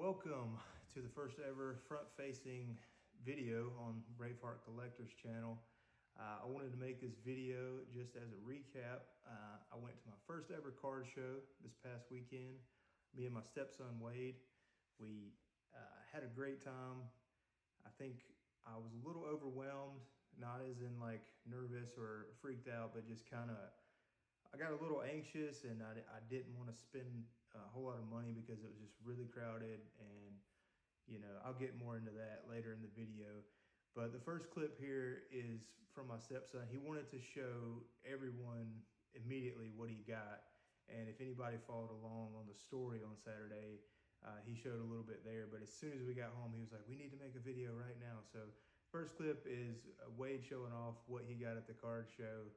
Welcome to the first ever front-facing video on Braveheart Collectors channel. I wanted to make this video just as a recap. I went to my first ever card show this past weekend. Me and my stepson Wade, we had a great time. I think I was a little overwhelmed, not as in like nervous or freaked out, but just kind of, I got a little anxious and I didn't want to spend a whole lot of money because it was just really crowded, and you know, I'll get more into that later in the video. But the first clip here is from my stepson. He wanted to show everyone immediately what he got. And if anybody followed along on the story on Saturday, he showed a little bit there. But as soon as we got home, he was like, we need to make a video right now. So first clip is Wade showing off what he got at the card show.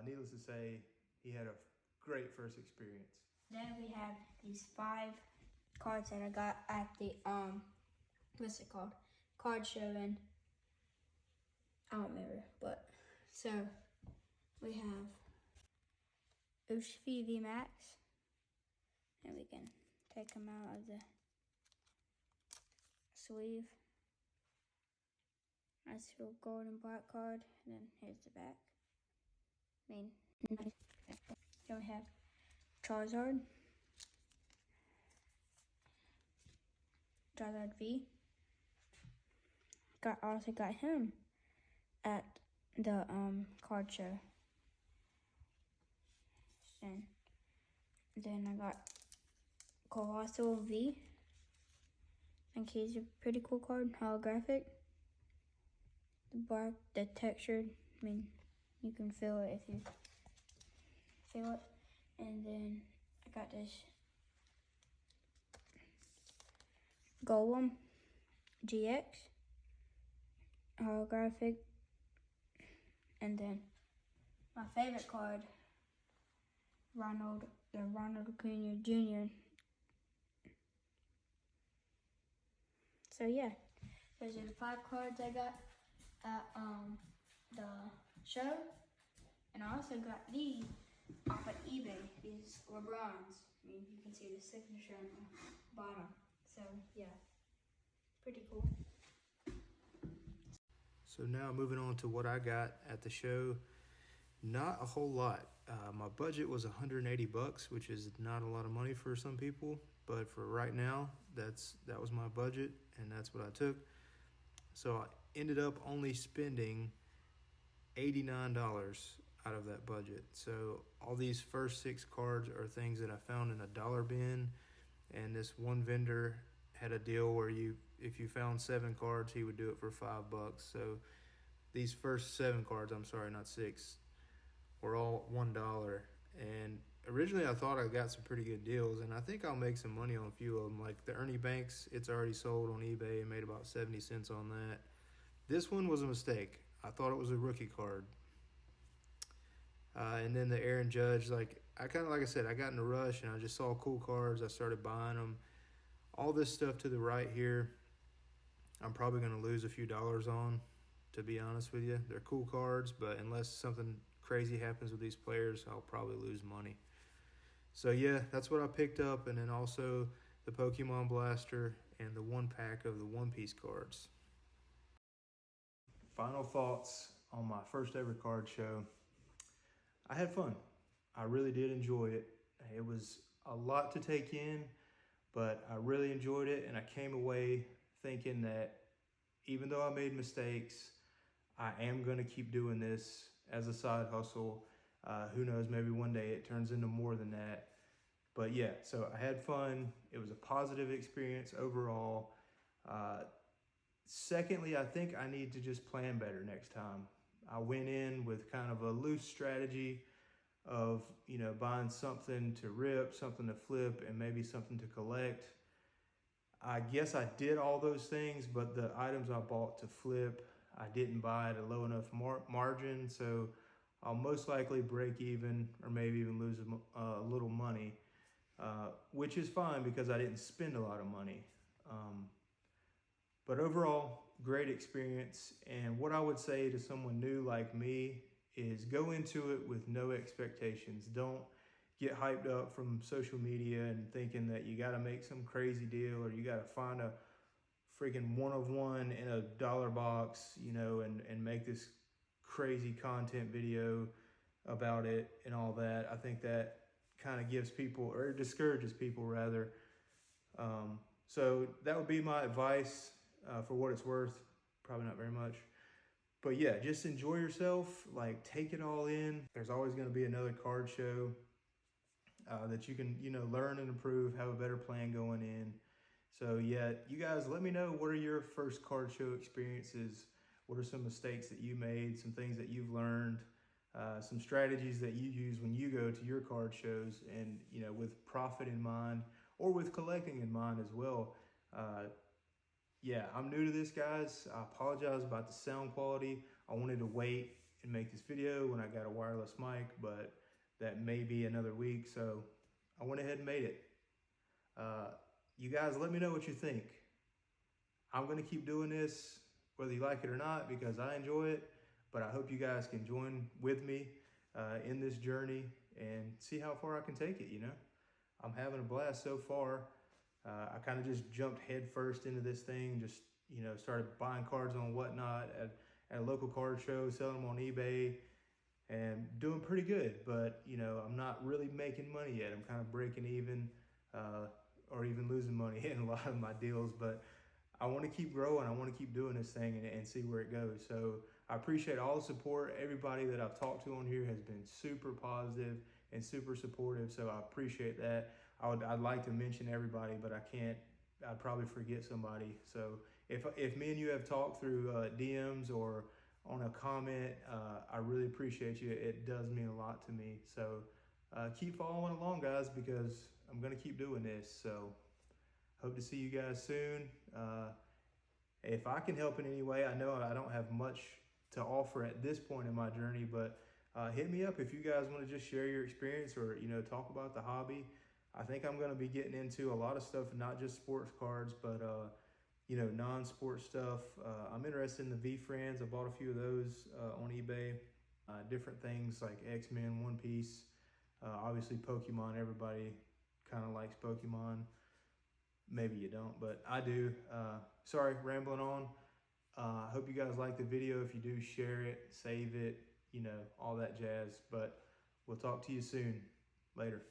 Needless to say, he had a great first experience. Then we have these 5 cards that I got at the, what's it called? Card show, and I don't remember, but, so, we have Ushfi VMAX, and we can take them out of the sleeve. Nice little gold and black card, and then here's the back. I mean, nice. Then we have Charizard V. Also got him at the card show. And then I got Colossal V. I think he's a pretty cool card, holographic. The black, the textured, I mean, you can feel it if you feel it. And then I got this Golem GX, holographic. And then my favorite card, Ronald Acuna Jr. So yeah, those are the 5 cards I got at the show. And I also got these off of eBay, these LeBrons. I mean, you can see the signature on the bottom. So yeah, pretty cool. So now moving on to what I got at the show. Not a whole lot. My budget was $180, which is not a lot of money for some people, but for right now, that was my budget, and that's what I took. So I ended up only spending $89 out of that budget. So all these first 6 cards are things that I found in a dollar bin, and this one vendor had a deal where if you found 7 cards, he would do it for $5. So these first 7 cards, I'm sorry, not 6, were all $1. And originally I thought I got some pretty good deals, and I think I'll make some money on a few of them. Like the Ernie Banks, it's already sold on eBay and made about 70 cents on that. This one was a mistake. I thought it was a rookie card. And then the Aaron Judge, like I said, I got in a rush and I just saw cool cards. I started buying them. All this stuff to the right here, I'm probably going to lose a few dollars on, to be honest with you. They're cool cards, but unless something crazy happens with these players, I'll probably lose money. So yeah, that's what I picked up. And then also the Pokemon Blaster and the 1-pack of the One Piece cards. Final thoughts on my first ever card show. I had fun. I really did enjoy it. It was a lot to take in, but I really enjoyed it, and I came away thinking that even though I made mistakes, I am going to keep doing this as a side hustle. Who knows, maybe one day it turns into more than that. But yeah, so I had fun. It was a positive experience overall. Secondly, I think I need to just plan better next time. I went in with kind of a loose strategy of, you know, buying something to rip, something to flip, and maybe something to collect. I guess I did all those things, but the items I bought to flip, I didn't buy at a low enough margin, so I'll most likely break even or maybe even lose a little money, which is fine because I didn't spend a lot of money. But overall, great experience. And what I would say to someone new like me is go into it with no expectations. Don't get hyped up from social media and thinking that you got to make some crazy deal or you got to find a freaking one of one in a dollar box, you know, and make this crazy content video about it and all that. I think that kind of gives people, or discourages people rather. So that would be my advice for what it's worth. Probably not very much. But yeah, just enjoy yourself. Like, take it all in. There's always going to be another card show that you can, you know, learn and improve, have a better plan going in. So yeah, you guys let me know, what are your first card show experiences? What are some mistakes that you made, some things that you've learned, some strategies that you use when you go to your card shows, and, you know, with profit in mind or with collecting in mind as well. Yeah, I'm new to this, guys. I apologize about the sound quality. I wanted to wait and make this video when I got a wireless mic, but that may be another week, so I went ahead and made it. You guys let me know what you think. I'm going to keep doing this whether you like it or not because I enjoy it, but I hope you guys can join with me in this journey and see how far I can take it, you know. I'm having a blast so far. I kind of just jumped head first into this thing, just, you know, started buying cards on Whatnot at a local card show, selling them on eBay, and doing pretty good. But, you know, I'm not really making money yet. I'm kind of breaking even or even losing money in a lot of my deals. But I want to keep growing. I want to keep doing this thing and see where it goes. So I appreciate all the support. Everybody that I've talked to on here has been super positive and super supportive. So I appreciate that. I'd like to mention everybody, but I can't. I'd probably forget somebody. So if me and you have talked through DMs or on a comment, I really appreciate you. It does mean a lot to me. So keep following along, guys, because I'm going to keep doing this. So hope to see you guys soon. If I can help in any way, I know I don't have much to offer at this point in my journey, but hit me up if you guys want to just share your experience or, you know, talk about the hobby. I think I'm going to be getting into a lot of stuff, not just sports cards, but you know, non-sport stuff. I'm interested in the V-Friends. I bought a few of those on eBay. Different things like X-Men, One Piece, obviously Pokemon. Everybody kind of likes Pokemon. Maybe you don't, but I do. Sorry, rambling on. Hope you guys like the video. If you do, share it, save it, you know, all that jazz. But we'll talk to you soon. Later.